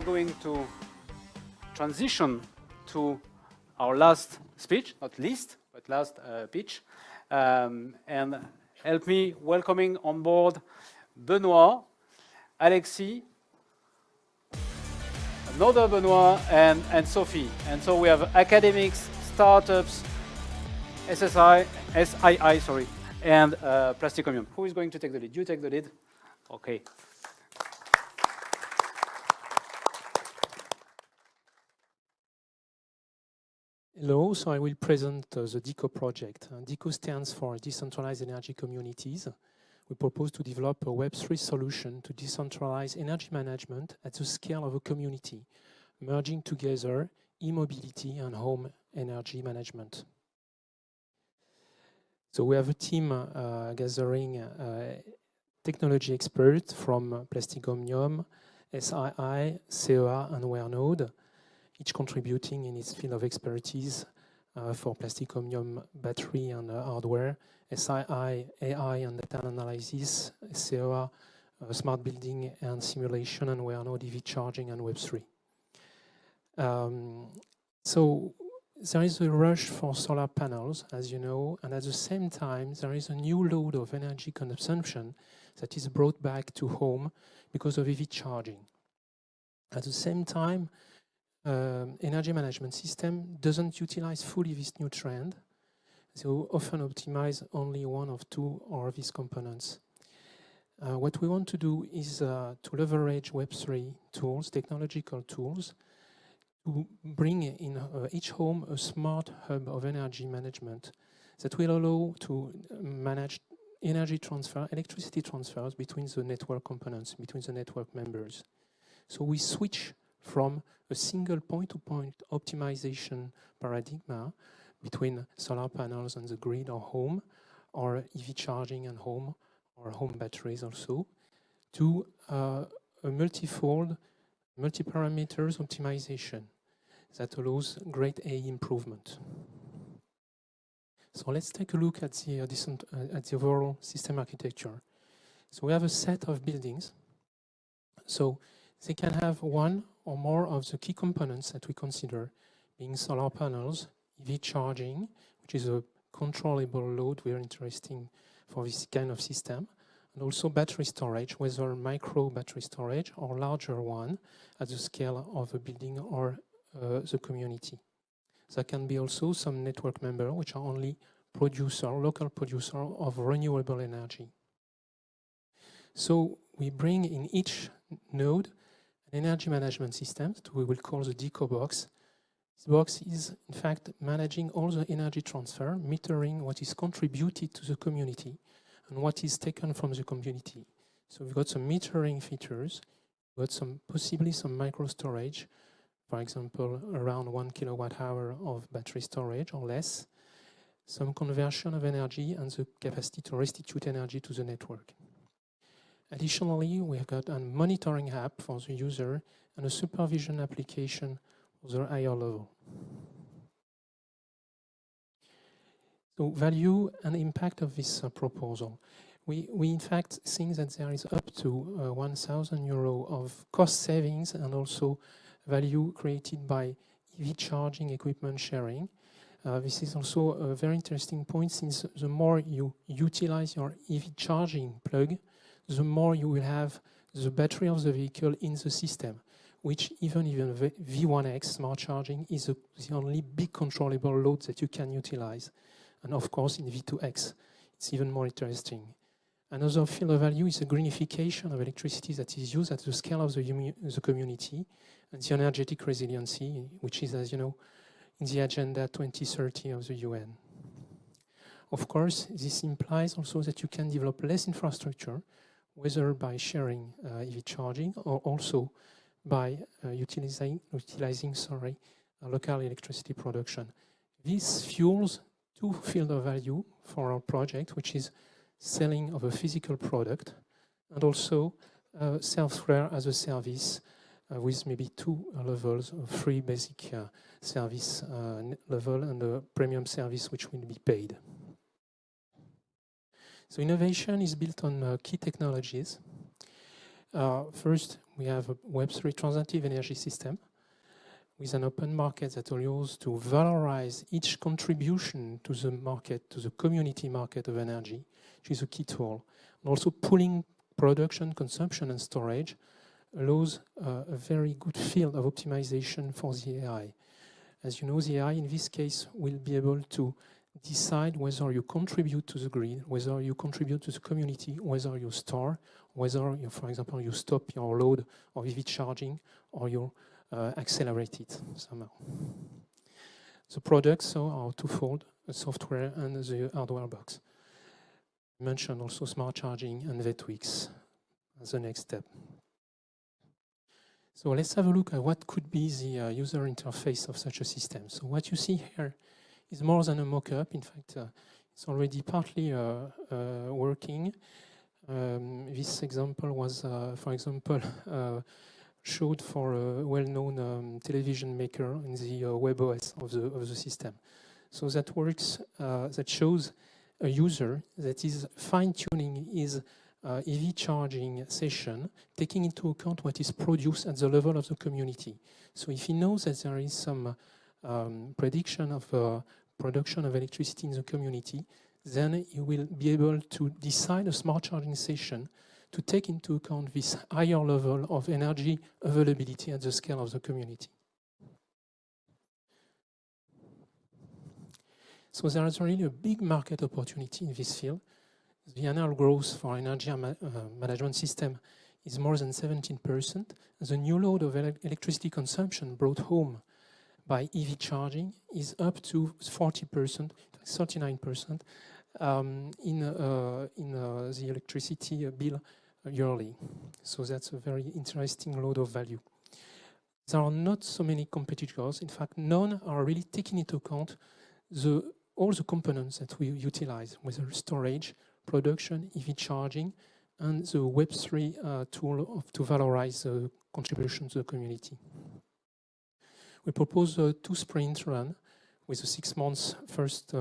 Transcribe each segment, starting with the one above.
Going to transition to our last speech, not least, but last pitch, and help me welcoming on board Benoit, Alexis, another Benoit, and Sophie. And so we have academics, startups, SII, sorry, and Plasticomium. Who is going to take the lead? You take the lead. Okay. Hello, so I will present the DECO project. DECO stands for Decentralized Energy Communities. We propose to develop a Web3 solution to decentralize energy management at the scale of a community, merging together e-mobility and home energy management. So we have a team gathering technology experts from Plasticomium, SII, CEA, and Werenode, each contributing in its field of expertise for Plasticomium battery and hardware, SII, AI and data analysis, CEA, smart building and simulation, and Werenode EV charging and Web3. So there is a rush for solar panels, as you know, and at the same time, there is a new load of energy consumption that is brought back to home because of EV charging. At the same time, energy management system doesn't utilize fully this new trend. They often optimize only one of two of these components. What we want to do is to leverage Web3 tools, technological tools, to bring in each home a smart hub of energy management that will allow to manage energy transfer, electricity transfers between the network components, between the network members. So we switch from a single point-to-point optimization paradigm between solar panels and the grid or home, or EV charging and home, or home batteries also, to a multi-fold, multi-parameters optimization that allows great AI improvement. So let's take a look at the overall system architecture. So we have a set of buildings. So they can have one or more of the key components that we consider, being solar panels, EV charging, which is a controllable load, very interesting for this kind of system, and also battery storage, whether micro battery storage or larger one at the scale of a building or the community. There can be also some network members which are only local producer of renewable energy. So we bring in each node an energy management system that we will call the DECO box. This box is, in fact, managing all the energy transfer, metering what is contributed to the community and what is taken from the community. So we've got some metering features, we've got possibly some micro storage, for example, around 1 kilowatt hour of battery storage or less, some conversion of energy and the capacity to restitute energy to the network. Additionally, we have got a monitoring app for the user and a supervision application for the higher level. So value and impact of this proposal. We in fact think that there is up to 1,000 euro of cost savings and also value created by EV charging equipment sharing. This is also a very interesting point, since the more you utilize your EV charging plug, the more you will have the battery of the vehicle in the system, which even V1X smart charging is the only big controllable load that you can utilize. And of course, in V2X, it's even more interesting. Another field of value is the greenification of electricity that is used at the scale of the community, and the energetic resiliency, which is, as you know, in the Agenda 2030 of the UN. Of course, this implies also that you can develop less infrastructure, whether by sharing EV charging or also by utilizing local electricity production. This fuels two fields of value for our project, which is selling of a physical product and also software as a service with maybe two levels of free basic service level and a premium service which will be paid. So innovation is built on key technologies. First, we have a Web3 transitive energy system with an open market that allows to valorize each contribution to the market, to the community market of energy, which is a key tool. And also pooling production, consumption, and storage allows a very good field of optimization for the AI. As you know, the AI in this case will be able to decide whether you contribute to the grid, whether you contribute to the community, whether you store, whether, you, for example, you stop your load of EV charging or you accelerate it somehow. The products are twofold, the software and the hardware box. I mentioned also smart charging and V2X as the next step. So let's have a look at what could be the user interface of such a system. So what you see here is more than a mock-up. In fact, it's already partly working. This example was, for example, showed for a well-known television maker in the WebOS of the system. So that works, that shows a user that is fine-tuning his EV charging session, taking into account what is produced at the level of the community. So if he knows that there is some prediction of production of electricity in the community, then he will be able to decide a smart charging session to take into account this higher level of energy availability at the scale of the community. So there is really a big market opportunity in this field. The annual growth for energy management system is more than 17%. The new load of electricity consumption brought home by EV charging is up to 40%, 39% in the electricity bill yearly. So that's a very interesting load of value. There are not so many competitors. In fact, none are really taking into account all the components that we utilize, whether storage, production, EV charging, and the Web3 tool to valorize the contribution to the community. We propose a 2-sprint run with a 6 months first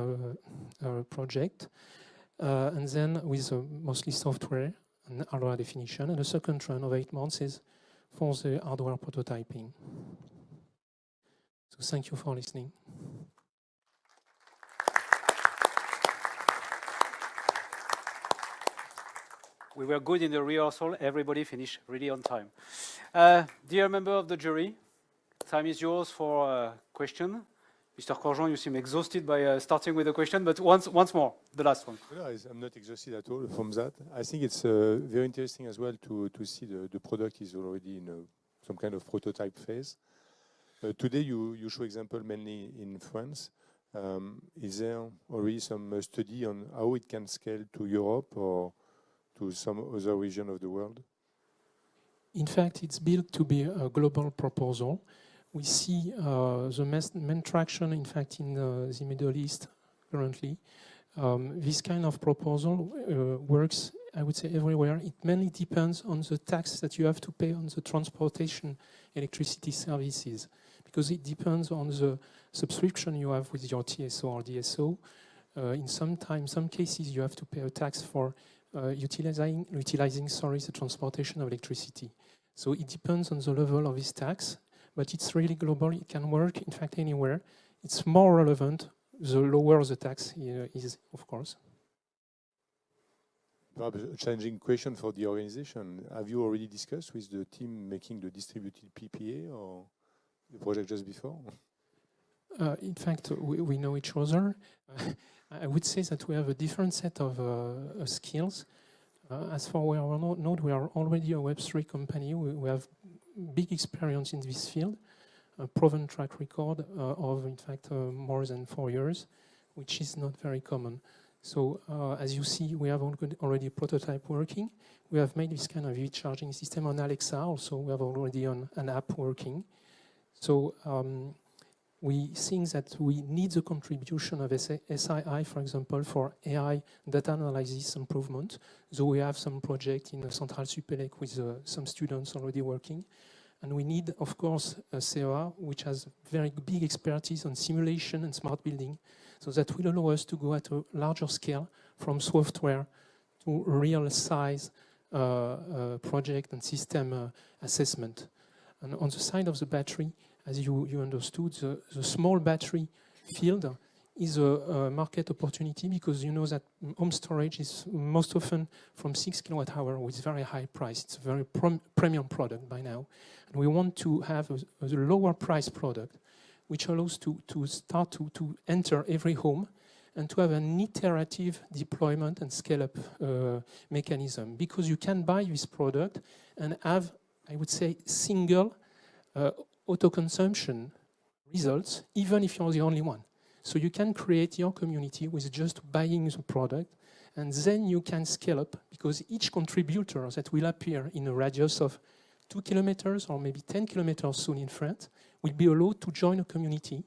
project, and then with mostly software and hardware definition, and a second run of 8 months is for the hardware prototyping. So thank you for listening. We were good in the rehearsal. Everybody finished really on time. Dear member of the jury, time is yours for a question. Mr. Corjean, you seem exhausted by starting with a question, but once more, the last one. No, I'm not exhausted at all from that. I think it's very interesting as well to see the product is already in some kind of prototype phase. Today you show example mainly in France. Is there already some study on how it can scale to Europe or to some other region of the world? In fact, it's built to be a global proposal. We see the main traction, in fact, in the Middle East currently. This kind of proposal works, I would say, everywhere. It mainly depends on the tax that you have to pay on the transportation electricity services, because it depends on the subscription you have with your TSO or DSO. In some cases, you have to pay a tax for utilizing the transportation of electricity. So it depends on the level of this tax, but it's really global. It can work, in fact, anywhere. It's more relevant the lower the tax is, of course. Perhaps a challenging question for the organization. Have you already discussed with the team making the distributed PPA or the project just before? In fact, we know each other. I would say that we have a different set of skills. As for Werenode, we are already a Web3 company. We have big experience in this field, a proven track record of, in fact, more than 4 years, which is not very common. So, as you see, we have already a prototype working. We have made this kind of EV charging system on Alexa. Also, we have already an app working. So, we think that we need the contribution of SII, for example, for AI data analysis improvement. So we have some project in Central Supélec with some students already working. And we need, of course, a CEA, which has very big expertise on simulation and smart building. So that will allow us to go at a larger scale from software to real size project and system assessment. And on the side of the battery, as you understood, the small battery field is a market opportunity because you know that home storage is most often from 6 kWh with very high price. It's a very premium product by now. And we want to have a lower price product which allows to start to enter every home and to have an iterative deployment and scale-up mechanism. Because you can buy this product and have, I would say, single auto-consumption results, even if you're the only one. So you can create your community with just buying the product, and then you can scale up, because each contributor that will appear in a radius of 2 kilometers or maybe 10 kilometers soon in France will be allowed to join a community,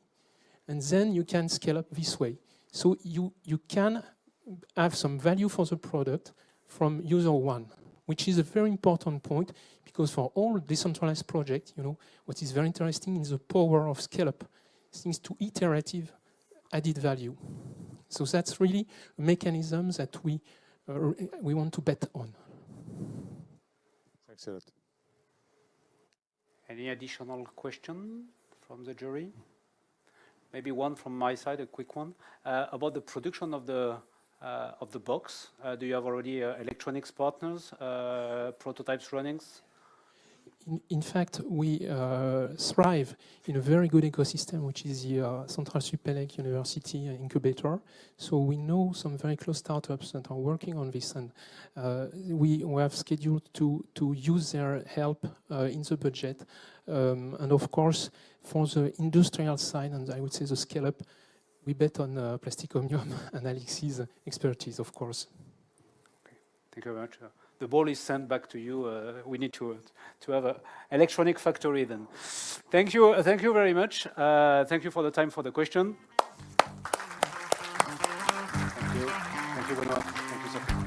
and then you can scale up this way. So you can have some value for the product from user one, which is a very important point, because for all decentralized projects, you know, what is very interesting is the power of scale-up, things to iterative added value. So that's really a mechanism that we want to bet on. Thanks a lot. Any additional question from the jury? Maybe one from my side, a quick one. About the production of the box, do you have already electronics partners, prototypes runnings? In fact, we thrive in a very good ecosystem, which is the Central Supélec University incubator. So we know some very close startups that are working on this, and we have scheduled to use their help in the budget. And of course, for the industrial side, and I would say the scale-up, we bet on Plastic Omnium and Alex's expertise, of course. Okay. Thank you very much. The ball is sent back to you. We need to have an electronic factory then. Thank you very much. Thank you for the time for the question. Thank you, Benoit. Thank you, Sophie.